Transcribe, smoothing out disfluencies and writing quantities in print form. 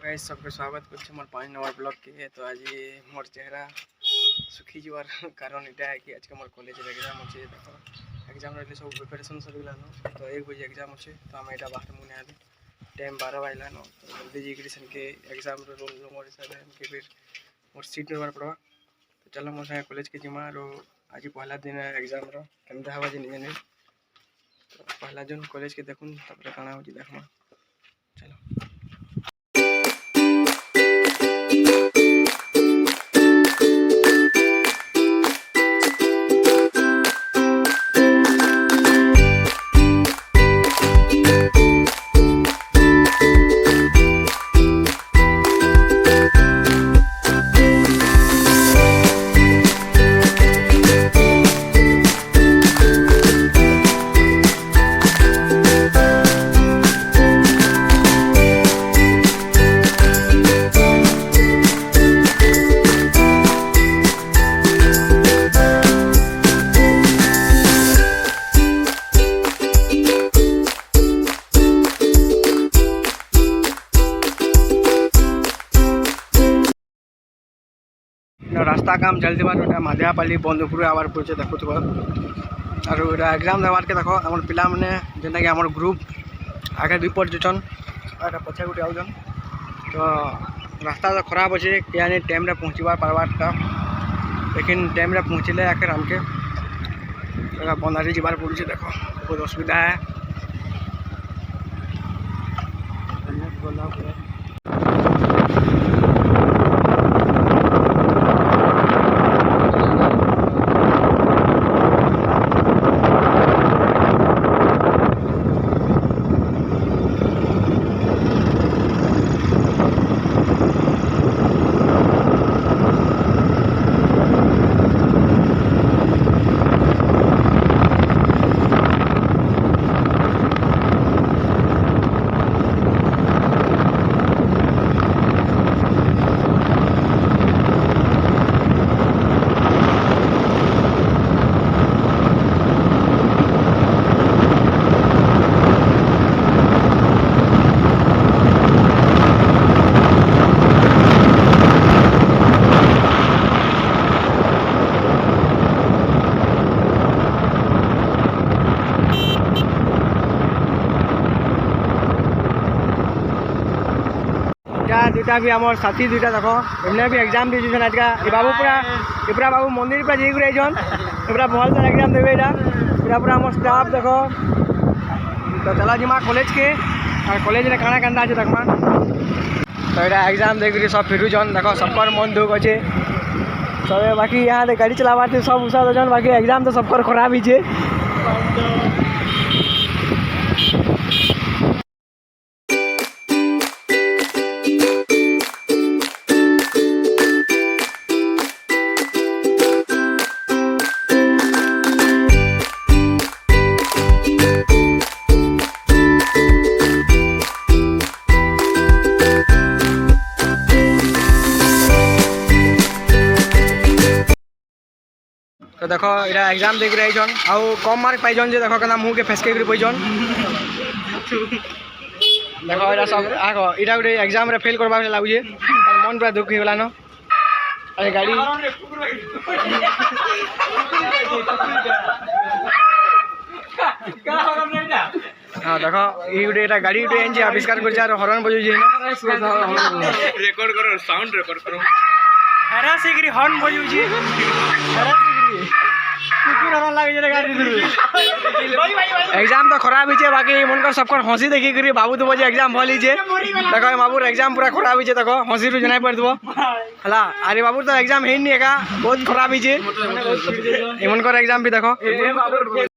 Guys सबके स्वागत कर मोर 5 नंबर ब्लॉग के। तो आज मोर चेहरा सुखी जीवार कारण इटा है कि आज के मोर कॉलेज एग्जाम अच्छे। देखो एग्जाम रही सब प्रिपरेशन सर तो 1 बजे एग्जाम अच्छे। तो आम यहाँ बाहर मुझे आए टाइम 12 बजलान। तो जल्दी जी सन के एग्जाम रोल नंबर हिसाब से फिर मोर सीट मिलवार पड़वा। तो चलो मोर साथ कॉलेज के जिमा। आज पहला दिन है एग्जाम केमता हवा जी नहीं। तो पहला दिन कॉलेज के देखून तब काना हो देखमा। चलो रास्ता काम चलते बार माधियापाली बंधुपुर आवार पड़े देखुव। और एग्जाम देवार के देख आम पिला मैंने जेनटा कि आम ग्रुप आगे 2 पट जुचन पछे गोटे आउन। तो रास्ता तो खराब अच्छे क्या टाइम पहुँचवार पार्बारटा। लेकिन टाइम पहुँचले आखिर आमके बंधारी जीवार पड़े। देखो बहुत असुविधा है। दुटा भी आम साथी दुटा देख इन्हें भी एग्जाम दी आज का बाबू पूरा बाबू मंदिर पर जाइए पूरा भल से एग्जाम देवे पूरा पूरा आम स्टाफ देख। तो चला जिमा कॉलेज के और कॉलेज में खाना केंदा देखमा। तो यहाँ एग्जाम देख सब फिरुजन देख सबकर मन दुख अच्छे सब। बाकी यहाँ गाड़ी चलावार सब उषा दजन। बाकी एग्जाम तो सबकर खराब ही है। तो देखो यहाँ एग्जाम देख रही जन आउ कम मार्क पाइजन जे देखो मुँह के फेसके पैजन। देखो यहाँ सब आग यहाँ गोटे एग्जाम रे फेल करवा लगे मन पूरा दुख होगलान। अरे गाड़ी हाँ देखो ये गोटे गाड़ी गोटे एनजी आविष्कार कर हॉर्न बजे रेकॉर्ड करो साउंड रेकॉर्ड करो हेरा से हॉर्न बजे एग्जाम तो खराब ही। बाकी मन सबकर हंसी देखिक बाबू तो बजे एग्जाम भल ही देखो बाबू एग्जाम पूरा खराब ही देखो हंसी रू जना पड़ो है। अरे बाबू तो एग्जाम है बहुत खराब ही एमन एग्जाम भी देखो।